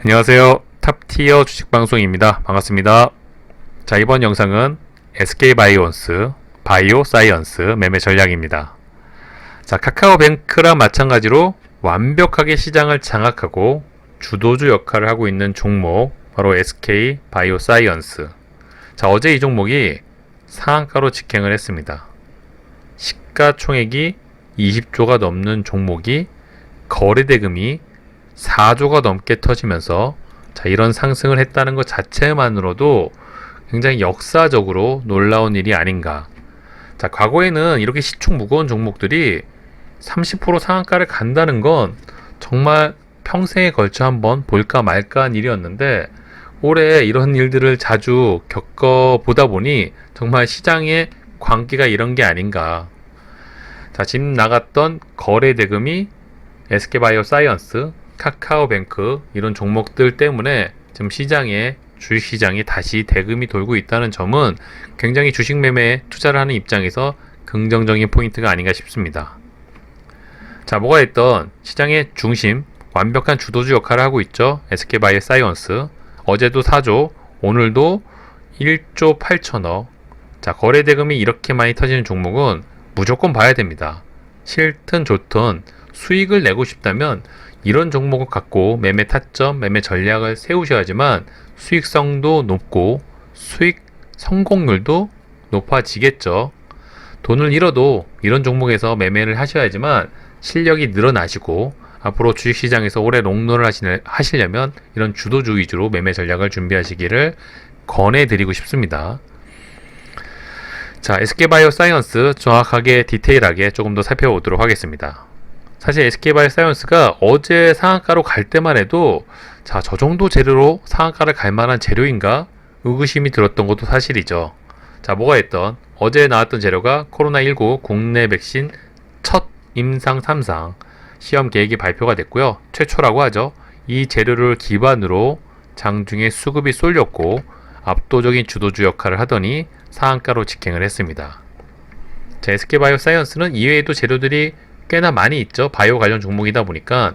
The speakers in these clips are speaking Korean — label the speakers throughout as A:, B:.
A: 안녕하세요. 탑티어 주식방송입니다. 반갑습니다. 자, 이번 영상은 SK바이오언스, 바이오사이언스 매매 전략입니다. 자, 카카오뱅크랑 마찬가지로 완벽하게 시장을 장악하고 주도주 역할을 하고 있는 종목, 바로 SK바이오사이언스. 자, 어제 이 종목이 상한가로 직행을 했습니다. 시가총액이 20조가 넘는 종목이 거래대금이 4조가 넘게 터지면서 자, 이런 상승을 했다는 것 자체만으로도 굉장히 역사적으로 놀라운 일이 아닌가. 자, 과거에는 이렇게 시총 무거운 종목들이 30% 상한가를 간다는 건 정말 평생에 걸쳐 한번 볼까 말까 한 일이었는데, 올해 이런 일들을 자주 겪어보다 보니 정말 시장의 광기가 이런 게 아닌가. 자, 지금 나갔던 거래 대금이 SK바이오사이언스, 카카오뱅크 이런 종목들 때문에 지금 주식시장에 다시 대금이 돌고 있다는 점은 굉장히 주식 매매에 투자를 하는 입장에서 긍정적인 포인트가 아닌가 싶습니다. 자, 뭐가 됐던 시장의 중심, 완벽한 주도주 역할을 하고 있죠. SK바이오사이언스. 어제도 4조, 오늘도 1조 8천억. 자, 거래 대금이 이렇게 많이 터지는 종목은 무조건 봐야 됩니다. 싫든 좋든 수익을 내고 싶다면 이런 종목을 갖고 매매 타점, 매매 전략을 세우셔야지만 수익성도 높고 수익 성공률도 높아지겠죠. 돈을 잃어도 이런 종목에서 매매를 하셔야지만 실력이 늘어나시고 앞으로 주식시장에서 오래 롱런을 하시려면 이런 주도주 위주로 매매 전략을 준비하시기를 권해드리고 싶습니다. 자, SK바이오사이언스 정확하게 디테일하게 조금 더 살펴보도록 하겠습니다. 사실 SK바이오사이언스가 어제 상한가로 갈 때만 해도 자, 저 정도 재료로 상한가를 갈 만한 재료인가 의구심이 들었던 것도 사실이죠. 자, 뭐가 했던 어제 나왔던 재료가 코로나19 국내 백신 첫 임상 3상 시험 계획이 발표가 됐고요. 최초라고 하죠. 이 재료를 기반으로 장중에 수급이 쏠렸고 압도적인 주도주 역할을 하더니 상한가로 직행을 했습니다. 자, SK바이오사이언스는 이외에도 재료들이 꽤나 많이 있죠. 바이오 관련 종목이다 보니까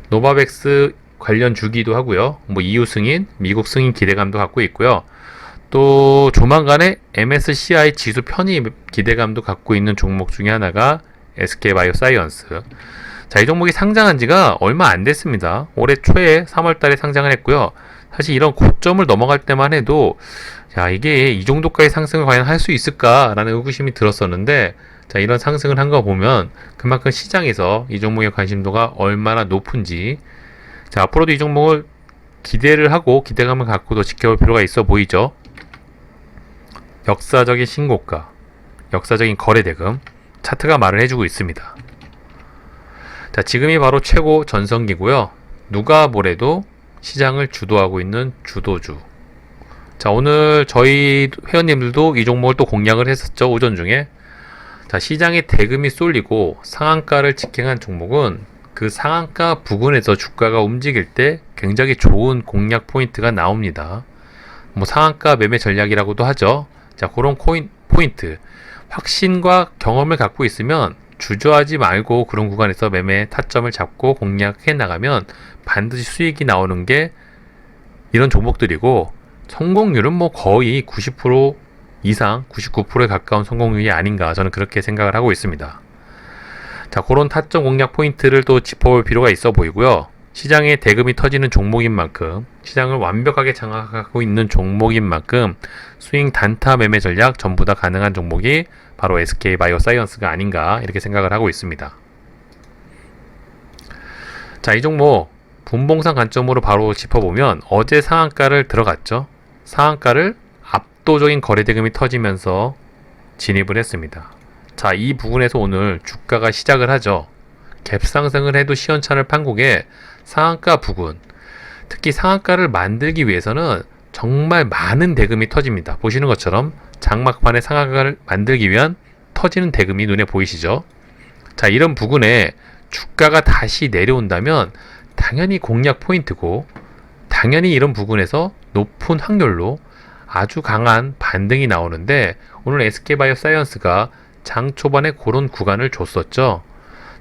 A: 노바백스 관련 주기도 하고요. EU 승인, 미국 승인 기대감도 갖고 있고요. 또 조만간에 MSCI 지수 편입 기대감도 갖고 있는 종목 중에 하나가 SK바이오사이언스. 자, 이 종목이 상장한 지가 얼마 안 됐습니다. 올해 초에 3월 달에 상장을 했고요. 사실 이런 고점을 넘어갈 때만 해도 자, 이게 이 정도까지 상승을 과연 할 수 있을까라는 의구심이 들었었는데, 자, 이런 상승을 한 거 보면 그만큼 시장에서 이 종목의 관심도가 얼마나 높은지, 자, 앞으로도 이 종목을 기대를 하고 기대감을 갖고도 지켜볼 필요가 있어 보이죠. 역사적인 신고가, 역사적인 거래대금 차트가 말을 해주고 있습니다. 자, 지금이 바로 최고 전성기고요. 누가 뭐래도 시장을 주도하고 있는 주도주. 자, 오늘 저희 회원님들도 이 종목을 또 공략을 했었죠. 오전 중에. 자, 시장에 대금이 쏠리고 상한가를 직행한 종목은 그 상한가 부근에서 주가가 움직일 때 굉장히 좋은 공략 포인트가 나옵니다. 뭐 상한가 매매 전략이라고도 하죠. 자, 그런 포인트. 확신과 경험을 갖고 있으면 주저하지 말고 그런 구간에서 매매 타점을 잡고 공략해 나가면 반드시 수익이 나오는 게 이런 종목들이고, 성공률은 뭐 거의 90% 이상, 99%에 가까운 성공률이 아닌가, 저는 그렇게 생각을 하고 있습니다. 자, 그런 타점 공략 포인트를 또 짚어볼 필요가 있어 보이고요. 시장에 대금이 터지는 종목인 만큼, 시장을 완벽하게 장악하고 있는 종목인 만큼 스윙 단타 매매 전략 전부 다 가능한 종목이 바로 SK바이오사이언스가 아닌가, 이렇게 생각을 하고 있습니다. 자, 이 종목 분봉상 관점으로 바로 짚어보면 어제 상한가를 들어갔죠. 상한가를 압도적인 거래대금이 터지면서 진입을 했습니다. 자, 이 부분에서 오늘 주가가 시작을 하죠. 갭상승을 해도 시원찮을 판국에 상한가 부근, 특히 상한가를 만들기 위해서는 정말 많은 대금이 터집니다. 보시는 것처럼 장막판에 상한가를 만들기 위한 터지는 대금이 눈에 보이시죠? 자, 이런 부근에 주가가 다시 내려온다면 당연히 공략 포인트고, 당연히 이런 부분에서 높은 확률로 아주 강한 반등이 나오는데, 오늘 SK바이오사이언스가 장 초반에 그런 구간을 줬었죠.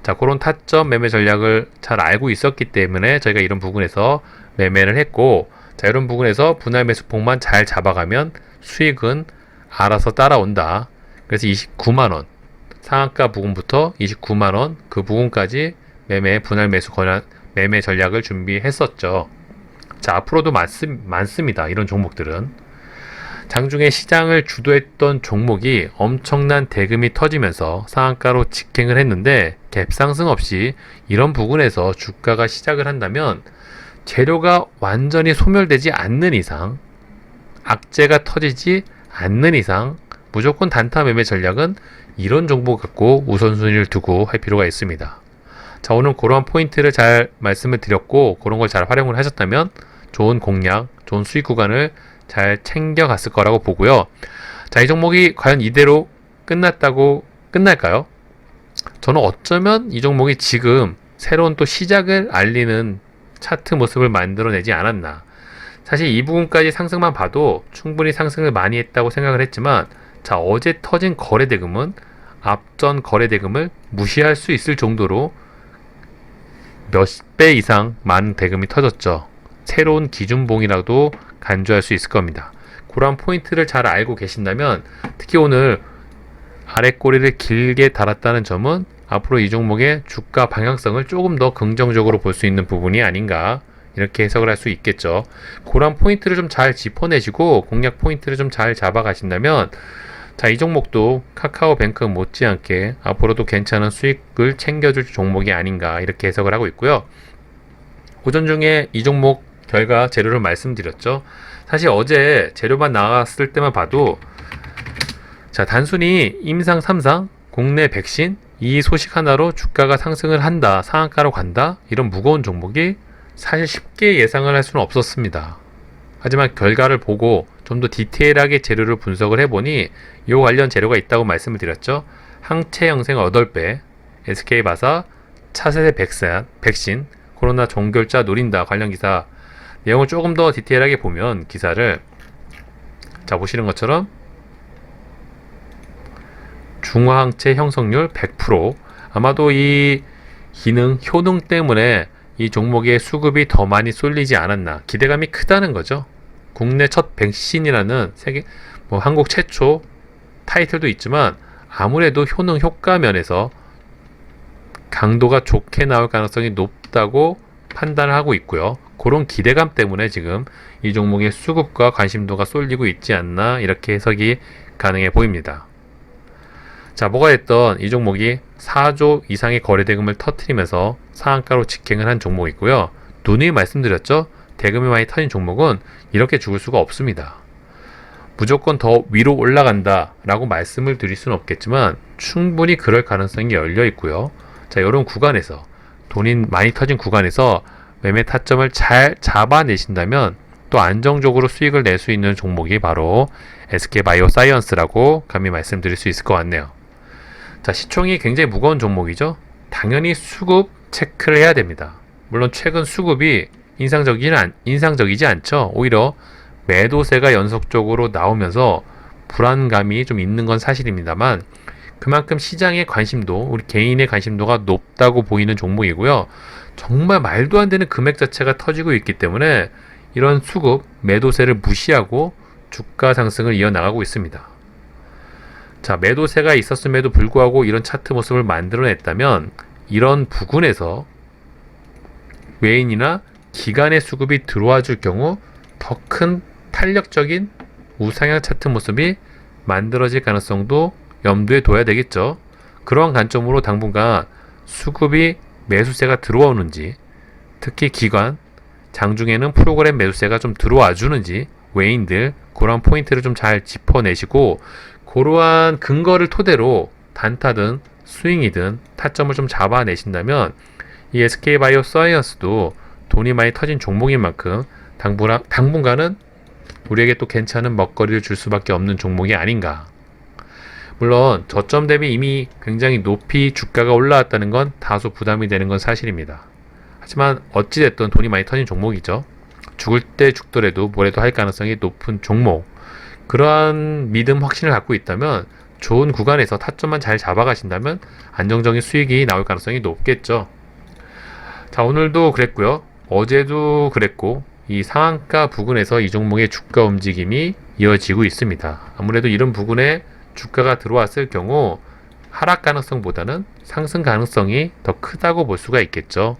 A: 자, 그런 타점 매매 전략을 잘 알고 있었기 때문에 저희가 이런 부분에서 매매를 했고, 자, 이런 부분에서 분할 매수폭만 잘 잡아가면 수익은 알아서 따라온다. 그래서 29만원, 상한가 부분부터 29만원 그 부분까지 분할 매수 매매 전략을 준비했었죠. 자, 앞으로도 많습니다. 이런 종목들은. 장중에 시장을 주도했던 종목이 엄청난 대금이 터지면서 상한가로 직행을 했는데 갭상승 없이 이런 부분에서 주가가 시작을 한다면 재료가 완전히 소멸되지 않는 이상, 악재가 터지지 않는 이상 무조건 단타 매매 전략은 이런 종목 갖고 우선순위를 두고 할 필요가 있습니다. 자, 오늘 그러한 포인트를 잘 말씀을 드렸고 그런 걸 잘 활용을 하셨다면 좋은 공략, 좋은 수익 구간을 잘 챙겨갔을 거라고 보고요. 자, 이 종목이 과연 이대로 끝날까요? 저는 어쩌면 이 종목이 지금 새로운 또 시작을 알리는 차트 모습을 만들어내지 않았나. 사실 이 부분까지 상승만 봐도 충분히 상승을 많이 했다고 생각을 했지만, 자, 어제 터진 거래대금은 앞전 거래대금을 무시할 수 있을 정도로 몇 배 이상 많은 대금이 터졌죠. 새로운 기준봉이라도 간주할 수 있을 겁니다. 그런 포인트를 잘 알고 계신다면, 특히 오늘 아래 꼬리를 길게 달았다는 점은 앞으로 이 종목의 주가 방향성을 조금 더 긍정적으로 볼 수 있는 부분이 아닌가, 이렇게 해석을 할 수 있겠죠. 그런 포인트를 좀 잘 짚어내시고 공략 포인트를 좀 잘 잡아가신다면, 자, 이 종목도 카카오뱅크 못지않게 앞으로도 괜찮은 수익을 챙겨줄 종목이 아닌가, 이렇게 해석을 하고 있고요. 오전 중에 이 종목 결과 재료를 말씀드렸죠. 사실 어제 재료만 나왔을 때만 봐도, 자, 단순히 임상 3상 국내 백신 이 소식 하나로 주가가 상승을 한다, 상한가로 간다, 이런 무거운 종목이 사실 쉽게 예상을 할 수는 없었습니다. 하지만 결과를 보고 좀 더 디테일하게 재료를 분석을 해보니 이 관련 재료가 있다고 말씀을 드렸죠. 항체 영생 8배, SK바사 차세대 백신, 코로나 종결자 노린다 관련 기사 내용을 조금 더 디테일하게 보면, 기사를 자, 보시는 것처럼 중화항체 형성률 100%, 아마도 이 효능 때문에 이 종목의 수급이 더 많이 쏠리지 않았나, 기대감이 크다는 거죠. 국내 첫 백신이라는 한국 최초 타이틀도 있지만 아무래도 효능 효과 면에서 강도가 좋게 나올 가능성이 높다고 판단을 하고 있고요. 그런 기대감 때문에 지금 이 종목의 수급과 관심도가 쏠리고 있지 않나, 이렇게 해석이 가능해 보입니다. 자, 뭐가 됐던 이 종목이 4조 이상의 거래대금을 터뜨리면서 상한가로 직행을 한 종목이고요. 누누이 말씀드렸죠. 대금이 많이 터진 종목은 이렇게 죽을 수가 없습니다. 무조건 더 위로 올라간다 라고 말씀을 드릴 수는 없겠지만 충분히 그럴 가능성이 열려 있고요. 자, 이런 구간에서, 돈이 많이 터진 구간에서 매매 타점을 잘 잡아내신다면 또 안정적으로 수익을 낼 수 있는 종목이 바로 SK바이오사이언스라고 감히 말씀드릴 수 있을 것 같네요. 자, 시총이 굉장히 무거운 종목이죠. 당연히 수급 체크를 해야 됩니다. 물론 최근 수급이 인상적이지 않죠. 오히려 매도세가 연속적으로 나오면서 불안감이 좀 있는 건 사실입니다만, 그만큼 시장의 관심도, 우리 개인의 관심도가 높다고 보이는 종목이고요. 정말 말도 안 되는 금액 자체가 터지고 있기 때문에 이런 수급, 매도세를 무시하고 주가 상승을 이어나가고 있습니다. 자, 매도세가 있었음에도 불구하고 이런 차트 모습을 만들어냈다면 이런 부근에서 외인이나 기관의 수급이 들어와 줄 경우 더 큰 탄력적인 우상향 차트 모습이 만들어질 가능성도 염두에 둬야 되겠죠. 그러한 관점으로 당분간 수급이 매수세가 들어오는지, 특히 기관, 장중에는 프로그램 매수세가 좀 들어와 주는지, 외인들, 그러한 포인트를 좀 잘 짚어내시고 그러한 근거를 토대로 단타든 스윙이든 타점을 좀 잡아내신다면 이 SK바이오사이언스도 돈이 많이 터진 종목인 만큼 당분간은 우리에게 또 괜찮은 먹거리를 줄 수밖에 없는 종목이 아닌가. 물론 저점 대비 이미 굉장히 높이 주가가 올라왔다는 건 다소 부담이 되는 건 사실입니다. 하지만 어찌됐든 돈이 많이 터진 종목이죠. 죽을 때 죽더라도 뭐래도 할 가능성이 높은 종목, 그러한 믿음, 확신을 갖고 있다면 좋은 구간에서 타점만 잘 잡아가신다면 안정적인 수익이 나올 가능성이 높겠죠. 자, 오늘도 그랬고요. 어제도 그랬고, 이 상한가 부근에서 이 종목의 주가 움직임이 이어지고 있습니다. 아무래도 이런 부근에 주가가 들어왔을 경우 하락 가능성보다는 상승 가능성이 더 크다고 볼 수가 있겠죠.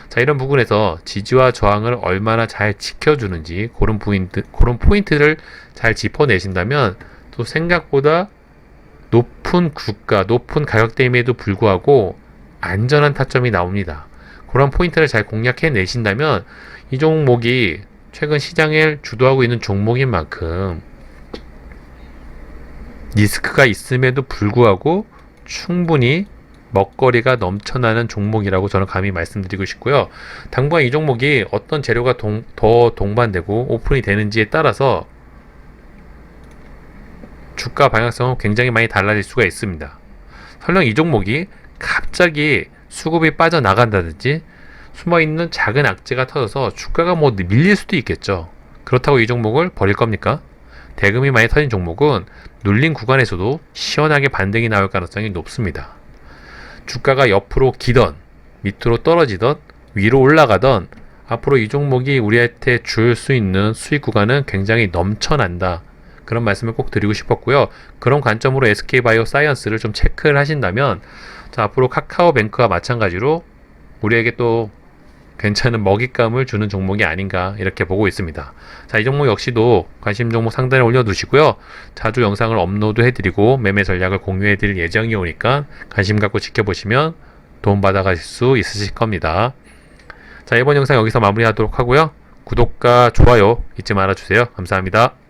A: 자, 이런 부분에서 지지와 저항을 얼마나 잘 지켜주는지 그런 포인트를 잘 짚어내신다면 또 생각보다 높은 주가, 높은 가격대임에도 불구하고 안전한 타점이 나옵니다. 그런 포인트를 잘 공략해 내신다면 이 종목이 최근 시장을 주도하고 있는 종목인 만큼 리스크가 있음에도 불구하고 충분히 먹거리가 넘쳐나는 종목이라고 저는 감히 말씀드리고 싶고요. 당분간 이 종목이 어떤 재료가 더 동반되고 오픈이 되는지에 따라서 주가 방향성은 굉장히 많이 달라질 수가 있습니다. 설령 이 종목이 갑자기 수급이 빠져나간다든지 숨어있는 작은 악재가 터져서 주가가 밀릴 수도 있겠죠. 그렇다고 이 종목을 버릴 겁니까? 대금이 많이 터진 종목은 눌린 구간에서도 시원하게 반등이 나올 가능성이 높습니다. 주가가 옆으로 기던 밑으로 떨어지던 위로 올라가던 앞으로 이 종목이 우리한테 줄 수 있는 수익 구간은 굉장히 넘쳐난다. 그런 말씀을 꼭 드리고 싶었고요. 그런 관점으로 SK바이오사이언스를 좀 체크를 하신다면 자, 앞으로 카카오뱅크와 마찬가지로 우리에게 또 괜찮은 먹잇감을 주는 종목이 아닌가 이렇게 보고 있습니다. 자, 이 종목 역시도 관심 종목 상단에 올려두시고요. 자주 영상을 업로드 해드리고 매매 전략을 공유해드릴 예정이오니까 관심 갖고 지켜보시면 도움받아 가실 수 있으실 겁니다. 자, 이번 영상 여기서 마무리하도록 하고요. 구독과 좋아요 잊지 말아주세요. 감사합니다.